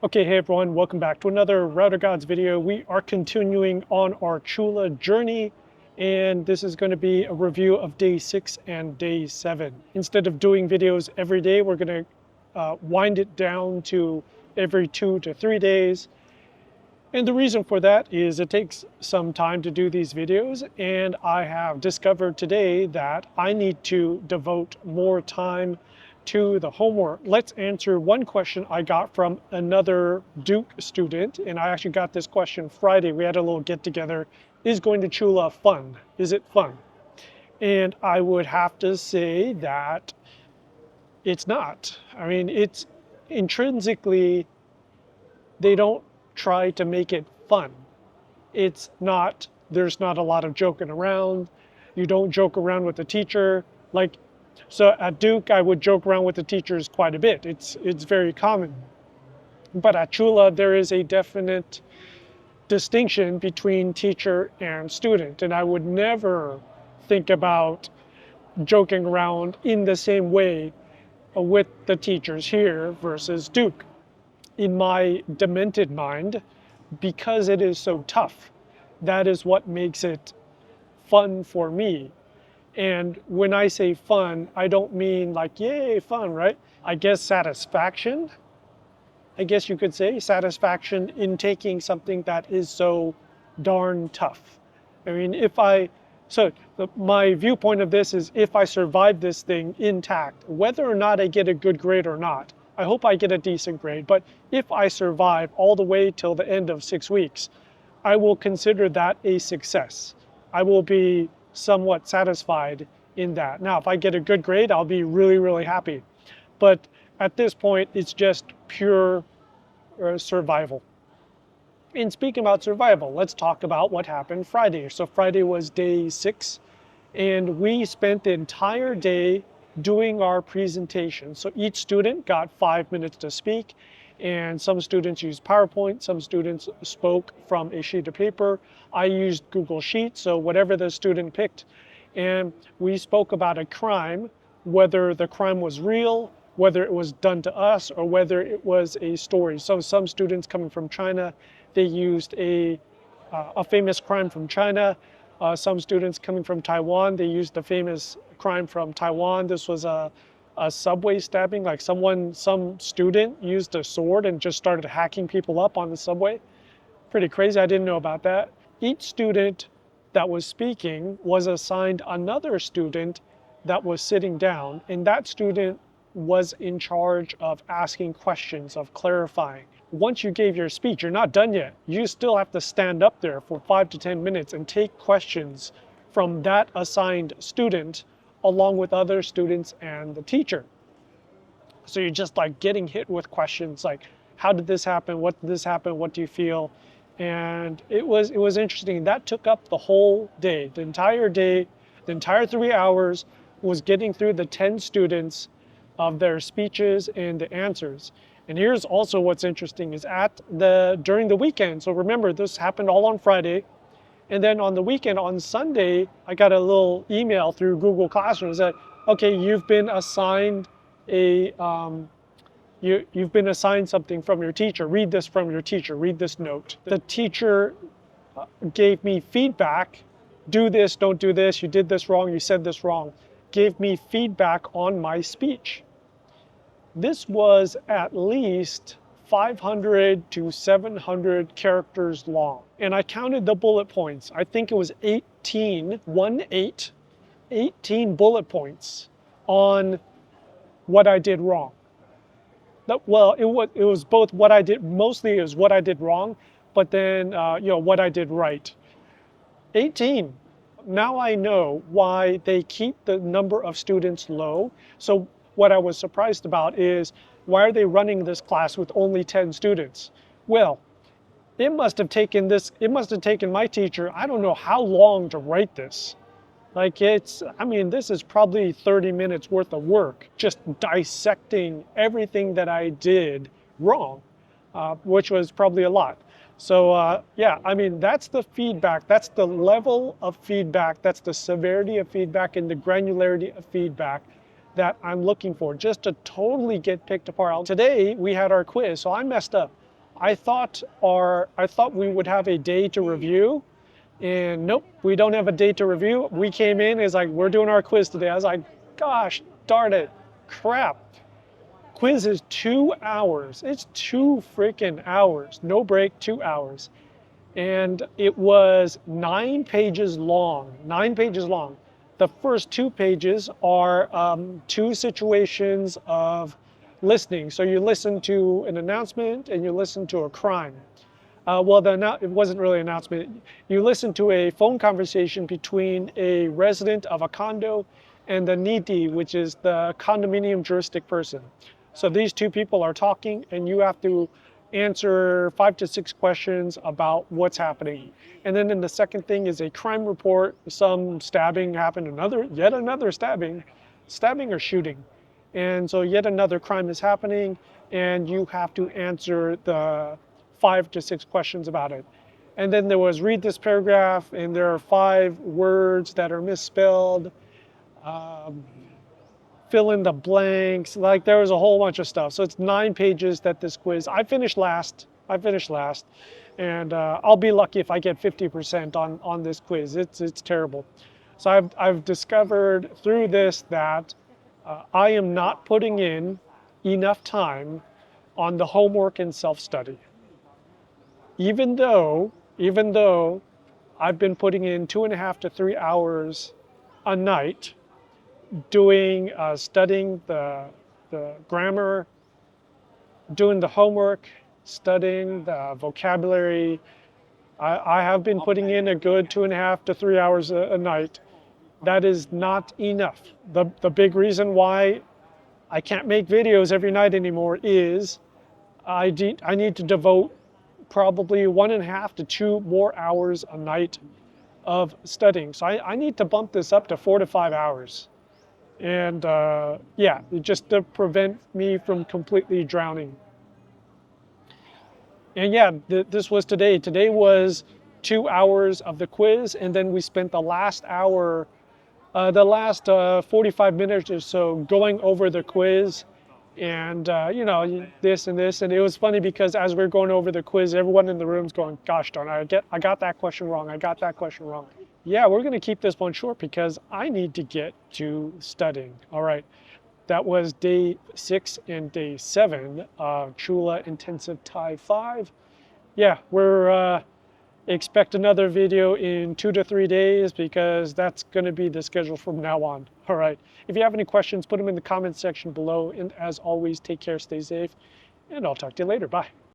Okay, hey everyone, welcome back to another Router Gods video. We are continuing on our Chula journey, and this is going to be a review of day 6 and day 7. Instead of doing videos every day, we're going to wind it down to every 2 to 3 days. And the reason for that is it takes some time to do these videos, and I have discovered today that I need to devote more time to the homework. Let's answer one question I got from another Duke student, and I actually got this question Friday. We had a little get together. Is going to Chula fun? Is it fun? And I would have to say that it's not. I mean, it's intrinsically, they don't try to make it fun. It's not, there's not a lot of joking around. You don't joke around with the teacher. So at Duke, I would joke around with the teachers quite a bit. It's very common. But at Chula, there is a definite distinction between teacher and student. And I would never think about joking around in the same way with the teachers here versus Duke. In my demented mind, because it is so tough, that is what makes it fun for me. And when I say fun, I don't mean like, yay, fun, right? I guess satisfaction, I guess you could say, satisfaction in taking something that is so darn tough. I mean, my viewpoint of this is if I survive this thing intact, whether or not I get a good grade or not, I hope I get a decent grade, but if I survive all the way till the end of 6 weeks, I will consider that a success. I will be somewhat satisfied in that. Now, if I get a good grade, I'll be really, really happy. But at this point, it's just pure survival. And speaking about survival, let's talk about what happened Friday. So Friday was day 6, and we spent the entire day doing our presentation. So each student got 5 minutes to speak, and some students used PowerPoint, some students spoke from a sheet of paper. I used Google Sheets, so whatever the student picked. And we spoke about a crime, whether the crime was real, whether it was done to us, or whether it was a story. So some students coming from China, they used a famous crime from China. Some students coming from Taiwan, they used a famous crime from Taiwan. This was a subway stabbing, like some student used a sword and just started hacking people up on the subway. Pretty crazy, I didn't know about that. Each student that was speaking was assigned another student that was sitting down, and that student was in charge of asking questions, of clarifying. Once you gave your speech, you're not done yet. You still have to stand up there for 5 to 10 minutes and take questions from that assigned student along with other students and the teacher. So you're just like getting hit with questions like, how did this happen? What did this happen? What do you feel? And it was interesting. That took up the whole day. The entire day, the entire 3 hours was getting through the 10 students of their speeches and the answers. And here's also what's interesting is during the weekend. So remember, this happened all on Friday. And then on the weekend, on Sunday, I got a little email through Google Classroom that, okay, you've been assigned you've been assigned something from your teacher. Read this from your teacher. Read this note. The teacher gave me feedback. Do this, don't do this. You did this wrong. You said this wrong. Gave me feedback on my speech. This was at least 500 to 700 characters long. And I counted the bullet points. I think it was 18 bullet points on what I did wrong. Well, it was both what I did, mostly it was what I did wrong, but then, what I did right. 18. Now I know why they keep the number of students low. So what I was surprised about is, why are they running this class with only 10 students? Well, it must have taken my teacher, I don't know how long to write this. This is probably 30 minutes worth of work, just dissecting everything that I did wrong, which was probably a lot. So that's the feedback, that's the level of feedback, that's the severity of feedback and the granularity of feedback that I'm looking for, just to totally get picked apart. Today we had our quiz, so I messed up. I thought we would have a day to review, and nope, we don't have a day to review. We came in, it's like, we're doing our quiz today. I was like, gosh darn it, crap. Quiz is 2 hours. It's 2 freaking hours. No break, 2 hours. And it was 9 pages long. 9 pages long. The first 2 pages are 2 situations of listening. So you listen to an announcement and you listen to a crime. Well, it wasn't really an announcement. You listen to a phone conversation between a resident of a condo and the niti, which is the condominium juristic person. So these 2 people are talking, and you have to answer 5 to 6 questions about what's happening. And then in the second thing is a crime report. Some stabbing happened, yet another stabbing or shooting. And so yet another crime is happening, and you have to answer the 5 to 6 questions about it. And then there was read this paragraph, and there are 5 words that are misspelled. Fill in the blanks. Like, there was a whole bunch of stuff. So it's 9 pages that this quiz. I finished last, and I'll be lucky if I get 50% on this quiz. It's terrible. So I've discovered through this that I am not putting in enough time on the homework and self-study. Even though I've been putting in 2.5 to 3 hours a night doing studying the grammar, doing the homework, studying the vocabulary. I have been putting in a good 2.5 to 3 hours a night. That is not enough. The big reason why I can't make videos every night anymore is I need to devote probably 1.5 to 2 more hours a night of studying. So I need to bump this up to 4 to 5 hours. And yeah, just to prevent me from completely drowning. And yeah, this was today. Today was 2 hours of the quiz, and then we spent the last hour, the last 45 minutes or so going over the quiz, and you know, this and this. And it was funny because as we're going over the quiz, everyone in the room's going, "Gosh darn, I got that question wrong. I got that question wrong." Yeah, we're going to keep this one short because I need to get to studying. All right, that was day 6 and day 7 of Chula Intensive Thai 5. Yeah, we're expect another video in 2 to 3 days because that's going to be the schedule from now on. All right, if you have any questions, put them in the comments section below. And as always, take care, stay safe, and I'll talk to you later. Bye.